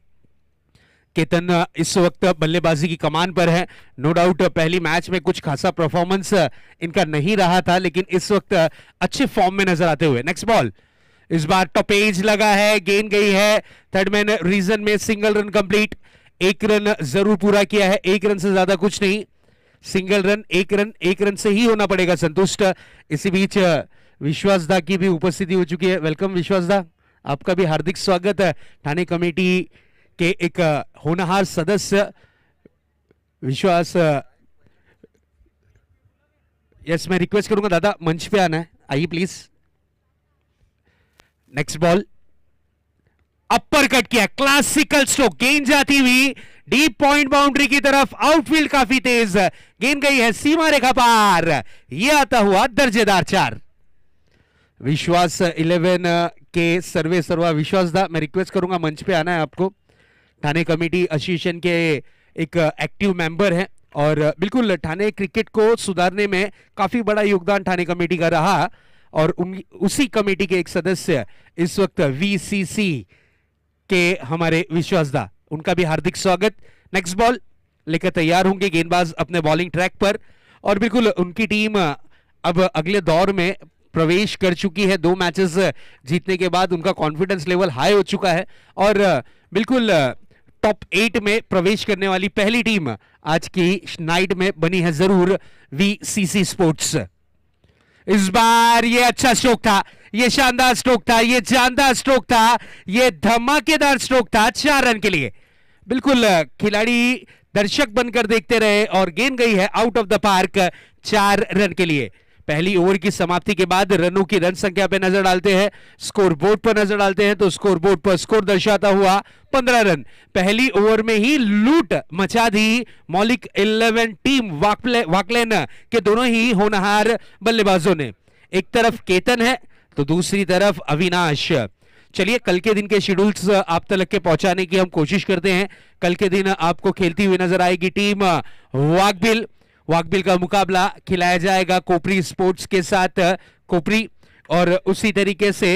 केतन इस वक्त बल्लेबाजी की कमान पर है, नो डाउट पहली मैच में कुछ खासा परफॉर्मेंस इनका नहीं रहा था लेकिन इस वक्त अच्छे फॉर्म में नजर आते हुए। नेक्स्ट बॉल, इस बार टॉपेज लगा है, गेंद गई है थर्ड मैन रीजन में, सिंगल रन कंप्लीट। 1 रन जरूर पूरा किया है, 1 रन से ज्यादा कुछ नहीं, सिंगल रन, 1 रन से ही होना पड़ेगा संतुष्ट। इसी बीच विश्वास दा की भी उपस्थिति हो चुकी है। वेलकम विश्वास दा, आपका भी हार्दिक स्वागत है। थाने कमेटी के एक होनहार सदस्य विश्वास, यस मैं रिक्वेस्ट करूंगा दादा मंच पे आना है, आइए please. Next ball, upper cut किया, क्लासिकल स्ट्रोक, गेंद जाती हुई डीप पॉइंट बाउंड्री की तरफ, आउटफील्ड काफी तेज, गेंद गई है सीमा रेखा पार, यह आता हुआ दर्जेदार 4। विश्वास 11 के सर्वे सर्वा विश्वास दा, मैं रिक्वेस्ट करूंगा मंच पे आना है आपको। थाने कमेटी एसोसिएशन के एक एक्टिव मेंबर हैं और बिल्कुल थाने क्रिकेट को सुधारने में काफी बड़ा योगदान थाने कमेटी का रहा और उसी कमेटी के एक सदस्य इस वक्त वीसीसी के हमारे विश्वास दा, उनका भी हार्दिक स्वागत। नेक्स्ट बॉल लेकर तैयार होंगे गेंदबाज अपने बॉलिंग ट्रैक पर और बिल्कुल उनकी टीम अब अगले दौर में प्रवेश कर चुकी है। 2 मैचेस जीतने के बाद उनका कॉन्फिडेंस लेवल हाई हो चुका है और बिल्कुल टॉप 8 में प्रवेश करने वाली पहली टीम आज की नाइट में बनी है जरूर वीसीसी स्पोर्ट्स। इस बार ये अच्छा स्ट्रोक था, ये शानदार स्ट्रोक था, ये जानदार स्ट्रोक था, ये धमाकेदार स्ट्रोक था 4 रन के लिए। बिल्कुल खिलाड़ी दर्शक बनकर देखते रहे और गेंद गई है out of the park 4 run के लिए। पहली ओवर की समाप्ति के बाद रनों की रन संख्या पे नजर डालते हैं, स्कोर बोर्ड पर नजर डालते हैं तो स्कोर बोर्ड पर स्कोर दर्शाता हुआ 15 रन। पहली ओवर में ही लूट मचा दी मौलिक 11 टीम वाकलेन के दोनों ही होनहार बल्लेबाजों ने। एक तरफ केतन है तो दूसरी तरफ अविनाश। चलिए कल के दिन के शेड्यूल्स आप तक के पहुंचाने की हम कोशिश करते हैं। कल के दिन आपको खेलती हुई नजर आएगी टीम वाकबिल का मुकाबला खिलाया जाएगा कोपरी स्पोर्ट्स के साथ कोपरी, और उसी तरीके से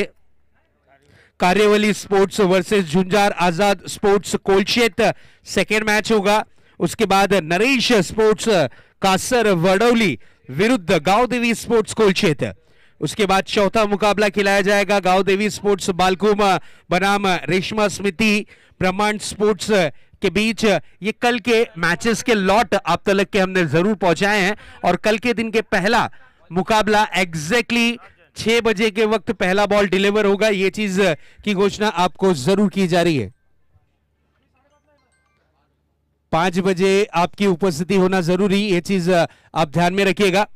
कार्यवली स्पोर्ट्स वर्सेस झुंझार आजाद स्पोर्ट्स कोलशेत सेकेंड मैच होगा। उसके बाद नरेश स्पोर्ट्स कासर वडौली विरुद्ध गांव देवी स्पोर्ट्स कोलशेत। उसके बाद चौथा मुकाबला खिलाया जाएगा गांव देवी स्पोर्ट्स बालकुम बनाम रेशमा स्मृति ब्रह्मांड स्पोर्ट्स के बीच। ये कल के मैचेस के लॉट आप तक के हमने जरूर पहुंचाए हैं और कल के दिन के पहला मुकाबला एग्जैक्टली 6 बजे के वक्त पहला बॉल डिलीवर होगा। ये चीज की घोषणा आपको जरूर की जा रही है। 5 बजे आपकी उपस्थिति होना जरूरी, ये चीज आप ध्यान में रखिएगा।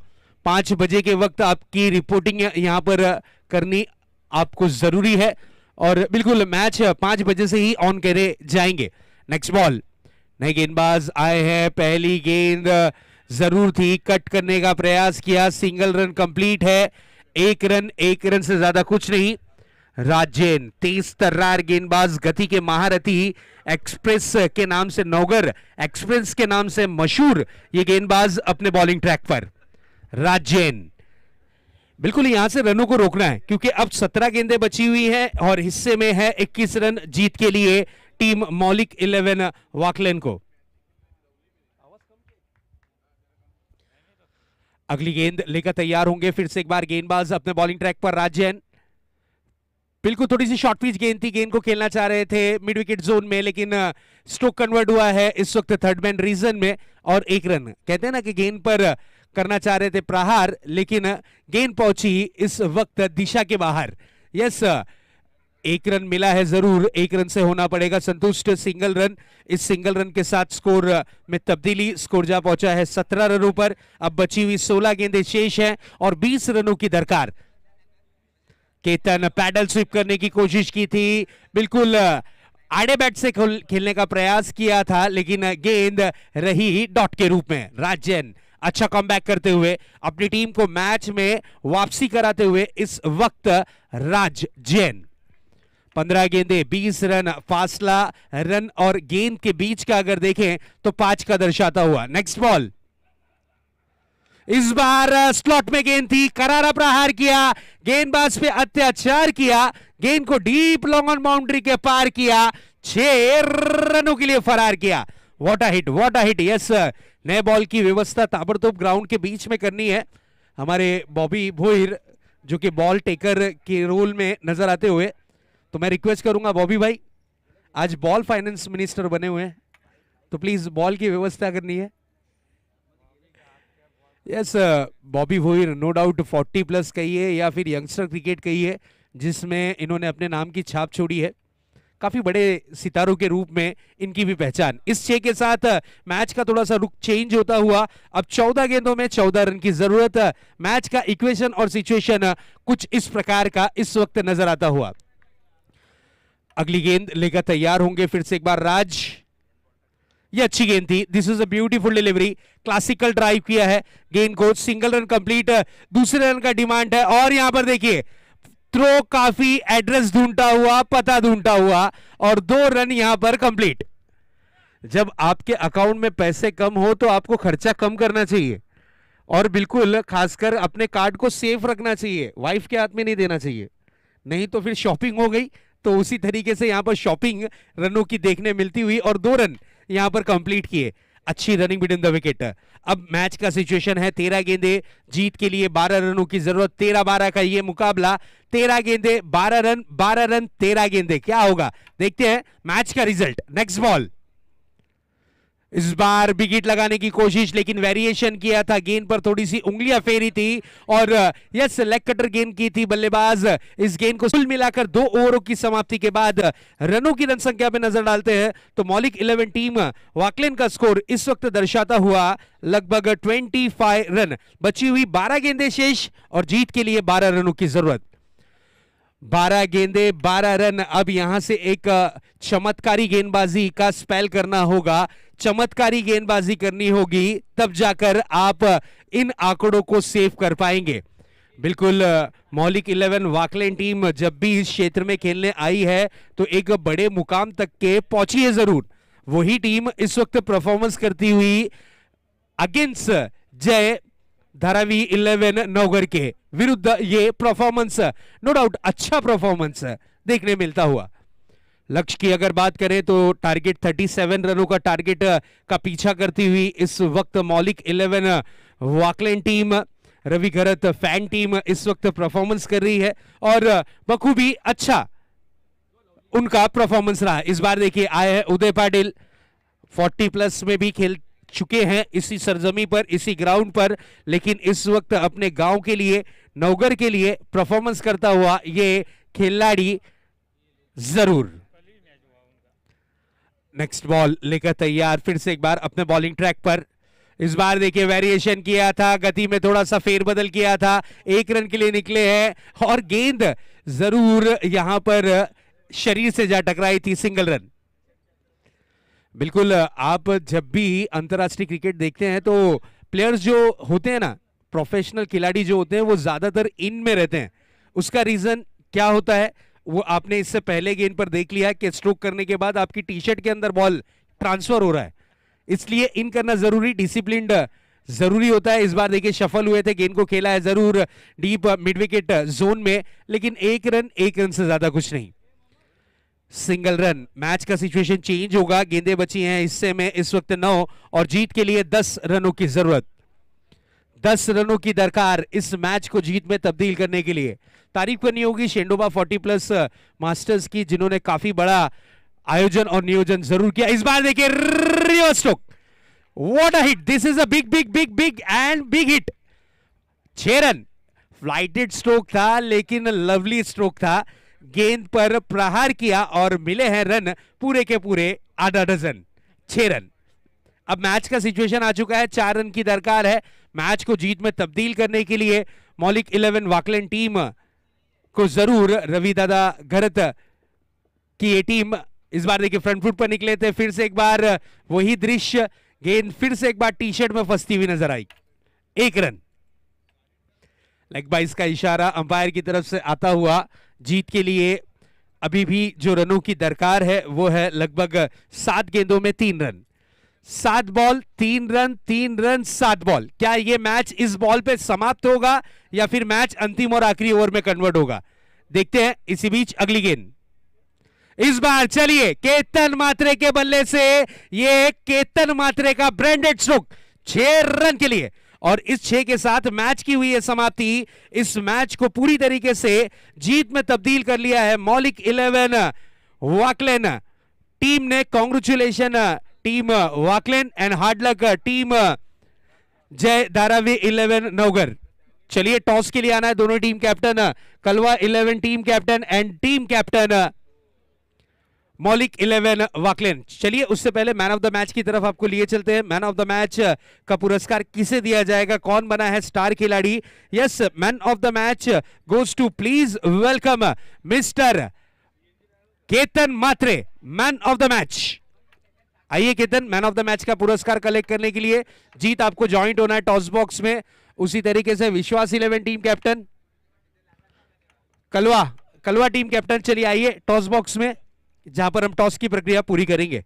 5 बजे के वक्त आपकी रिपोर्टिंग यहां पर करनी आपको जरूरी है और बिल्कुल मैच 5 बजे से ही ऑन करे जाएंगे। नेक्स्ट बॉल, नए गेंदबाज आए हैं, पहली गेंद जरूर थी, कट करने का प्रयास किया, सिंगल रन कंप्लीट है, 1 रन से ज्यादा कुछ नहीं। राजेन तेज तर्रार गेंदबाज, गति के महारथी, एक्सप्रेस के नाम से नौगर एक्सप्रेस के नाम से मशहूर ये गेंदबाज अपने बॉलिंग ट्रैक पर। राजेन बिल्कुल यहां से रनों को रोकना है क्योंकि अब 17 गेंदें बची हुई हैं और हिस्से में है 21 रन जीत के लिए टीम मौलिक 11 वाकलेन को। अगली गेंद लेकर तैयार होंगे फिर से एक बार गेंदबाज अपने बॉलिंग ट्रैक पर। राजेन बिल्कुल थोड़ी सी शॉर्ट पिच गेंद थी, गेंद को खेलना चाह रहे थे मिड विकेट जोन में लेकिन स्ट्रोक कन्वर्ट हुआ है इस वक्त थर्ड मैन रीजन में और 1 रन। कहते हैं ना कि गेंद पर करना चाह रहे थे प्रहार लेकिन गेंद पहुंची इस वक्त दिशा के बाहर। यस 1 रन मिला है जरूर, 1 रन से होना पड़ेगा संतुष्ट। सिंगल रन, इस सिंगल रन के साथ स्कोर में तब्दीली, स्कोर जा पहुंचा है 17 रनों पर। अब बची हुई 16 गेंदें शेष हैं और 20 रनों की दरकार। केतन पैडल स्वीप करने की कोशिश की थी, बिल्कुल आड़े बैट से खेलने का प्रयास किया था लेकिन गेंद रही डॉट के रूप में। राजन अच्छा कमबैक करते हुए अपनी टीम को मैच में वापसी कराते हुए इस वक्त राज जैन 15 गेंदे 20 रन, फासला रन और गेंद के बीच का अगर देखें तो 5 का दर्शाता हुआ। नेक्स्ट बॉल, इस बार स्लॉट में गेंद थी, करारा प्रहार किया, गेंदबाज पे अत्याचार किया, गेंद को डीप लॉन्ग ऑन बाउंड्री के पार किया, 6 रनों के लिए फरार किया। What a hit, what a hit. Yes नए बॉल की व्यवस्था ताबड़तोड़ ग्राउंड के बीच में करनी है। हमारे बॉबी भोईर जो कि बॉल टेकर के रोल में नजर आते हुए, तो मैं रिक्वेस्ट करूंगा बॉबी भाई, आज बॉल फाइनेंस मिनिस्टर बने हुए हैं तो प्लीज बॉल की व्यवस्था करनी है। Yes Bobby Bhoir no doubt 40+ कहिए या फिर यंगस्टर क्रिकेट कहिए जिसमें इन्होंने अपने नाम की छाप छोड़ी है। काफी बड़े सितारों के रूप में इनकी भी पहचान। इस 6 के साथ मैच का थोड़ा सा रुख चेंज होता हुआ अब 14 गेंदों में 14 रन की जरूरत। मैच का इक्वेशन और सिचुएशन कुछ इस प्रकार का इस वक्त नजर आता हुआ। अगली गेंद लेकर तैयार होंगे फिर से एक बार राज। ये अच्छी गेंद थी, this is a beautiful delivery, classical drive किया है गेंद को, सिंगल रन कंप्लीट, दूसरे रन का डिमांड है और यहां पर देखिए थ्रो काफी एड्रेस ढूंढता हुआ, पता ढूंढता हुआ और 2 रन यहां पर कंप्लीट। जब आपके अकाउंट में पैसे कम हो तो आपको खर्चा कम करना चाहिए और बिल्कुल खासकर अपने कार्ड को सेफ रखना चाहिए, वाइफ के हाथ में नहीं देना चाहिए, नहीं तो फिर शॉपिंग हो गई। तो उसी तरीके से यहां पर शॉपिंग रनों की देखने मिलती हुई और 2 रन यहां पर कंप्लीट किए। अच्छी रनिंग बिटवीन द विकेट। अब मैच का सिचुएशन है 13 गेंदे, जीत के लिए 12 रनों की जरूरत। 13-12 का ये मुकाबला, 13 गेंदे 12 रन, 12 रन 13 गेंदे, क्या होगा देखते हैं मैच का रिजल्ट। नेक्स्ट बॉल, इस बार बिग हिट लगाने की कोशिश, लेकिन वेरिएशन किया था, गेंद पर थोड़ी सी उंगलियां फेरी थी और यस लेग कटर गेंद की थी। बल्लेबाज इस गेंद को कुल मिलाकर 2 ओवरों की समाप्ति के बाद रनों की रन संख्या पे नजर डालते हैं तो मौलिक 11 टीम वाकलेन का स्कोर इस वक्त दर्शाता हुआ लगभग 25 रन। बची हुई 12 गेंदें शेष और जीत के लिए 12 रनों की जरूरत। 12 गेंदे 12 रन। अब यहां से एक चमत्कारी गेंदबाजी का स्पेल करना होगा, चमत्कारी गेंदबाजी करनी होगी, तब जाकर आप इन आंकड़ों को सेव कर पाएंगे। बिल्कुल मौलिक 11 वाकलेन टीम जब भी इस क्षेत्र में खेलने आई है तो एक बड़े मुकाम तक के पहुंची है जरूर। वही टीम इस वक्त परफॉर्मेंस करती हुई अगेंस्ट जय धारावी 11 नौगर के विरुद्ध ये परफॉर्मेंस नो डाउट अच्छा परफॉर्मेंस देखने मिलता हुआ। लक्ष्य की अगर बात करें तो टारगेट 37 रनों का टारगेट का पीछा करती हुई इस वक्त मौलिक 11 वाकलेन टीम, रवि घरत फैन टीम इस वक्त परफॉर्मेंस कर रही है और बखूबी अच्छा उनका परफॉर्मेंस रहा। इस बार देखिए आए हैं उदय पाटिल, 40 प्लस में भी खेल चुके हैं इसी सरजमी पर, इसी ग्राउंड पर, लेकिन इस वक्त अपने गांव के लिए, नौगर के लिए परफॉर्मेंस करता हुआ ये खिलाड़ी जरूर। नेक्स्ट बॉल लेकर तैयार, फिर से एक बार अपने बॉलिंग ट्रैक पर। इस बार देखिए वेरिएशन किया था, गति में थोड़ा सा फेरबदल किया था, 1 रन के लिए निकले हैं और गेंद जरूर यहां पर शरीर से जा टकराई थी, सिंगल रन। बिल्कुल आप जब भी अंतरराष्ट्रीय क्रिकेट देखते हैं तो प्लेयर्स जो होते हैं ना, प्रोफेशनल खिलाड़ी जो होते हैं वो ज्यादातर इन में रहते हैं। उसका रीजन क्या होता है वो आपने इससे पहले गेंद पर देख लिया कि स्ट्रोक करने के बाद आपकी टी शर्ट के अंदर बॉल ट्रांसफर हो रहा है, इसलिए इन करना जरूरी, डिसिप्लिन्ड जरूरी होता है। इस बार देखिए शफल हुए थे, गेंद को खेला है जरूर डीप मिड विकेट जोन में, लेकिन 1 रन से ज्यादा कुछ नहीं, सिंगल रन। मैच का सिचुएशन चेंज होगा, गेंदें बची हैं हिस्से में इस वक्त 9 और जीत के लिए 10 रनों की जरूरत, 10 रनों की दरकार इस मैच को जीत में तब्दील करने के लिए। तारीफ करनी होगी शेंडोबा 40 प्लस मास्टर्स की, जिन्होंने काफी बड़ा आयोजन और नियोजन जरूर किया। इस बार देखिए reverse stroke, what a hit, this is a big big big big and big hit. 6 run, flighted stroke था लेकिन लवली स्ट्रोक था, गेंद पर प्रहार किया और मिले हैं रन पूरे के पूरे आधा डजन, 6 रन। अब मैच का सिचुएशन आ चुका है, 4 रन की दरकार है मैच को जीत में तब्दील करने के लिए। मौलिक 11 वाकलेन टीम को जरूर रवि दादा घरत की ये टीम इस बार देखिए फ्रंट फुट पर निकले थे। फिर से एक बार वही दृश्य, गेंद फिर से एक बार टी शर्ट में फंसती हुई नजर आई, 1 रन। लेग बाइस का इशारा अंपायर की तरफ से आता हुआ, जीत के लिए अभी भी जो रनों की दरकार है वो है लगभग 7 गेंदों में 3 run, 7 ball 3 run, 3 run 7 ball. क्या ये मैच इस बॉल पे समाप्त होगा या फिर मैच अंतिम और आखिरी ओवर में कन्वर्ट होगा, देखते हैं। इसी बीच अगली गेंद, इस बार चलिए केतन मात्रे के बल्ले से, ये केतन मात्रे का ब्रांडेड स्ट्रोक 6 रन के लिए, और इस 6 के साथ मैच की हुई है समाप्ति। इस मैच को पूरी तरीके से जीत में तब्दील कर लिया है मौलिक 11 वाकलेन टीम ने। Congratulation team Wakalan and hard luck team Jai Dharavi 11 नौगर। चलिए टॉस के लिए आना है दोनों team captain, Kalwa 11 team captain and team captain मौलिक 11 वाकलेन। चलिए उससे पहले मैन ऑफ द मैच की तरफ आपको लिए चलते हैं। मैन ऑफ द मैच का पुरस्कार किसे दिया जाएगा, कौन बना है स्टार खिलाड़ी? Yes, man of the match goes to, please welcome mister Ketan Mhatre, man of the match. आइए Ketan, man of the match का पुरस्कार कलेक्ट करने के लिए जीत आपको ज्वाइंट होना है टॉस बॉक्स में। उसी तरीके से विश्वास 11 टीम कैप्टन, कलवा टीम कैप्टन, चलिए आइए टॉस बॉक्स में जहां पर हम टॉस की प्रक्रिया पूरी करेंगे।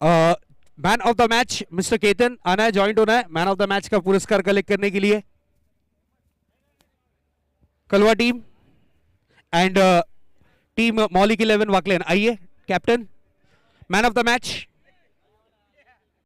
Man of the match mister Ketan आना है, ज्वाइंट होना है मैन ऑफ द मैच का पुरस्कार कलेक्ट करने के लिए। कलवा टीम एंड टीम मौलिक 11 वाकलेन, आइए captain, man of the match.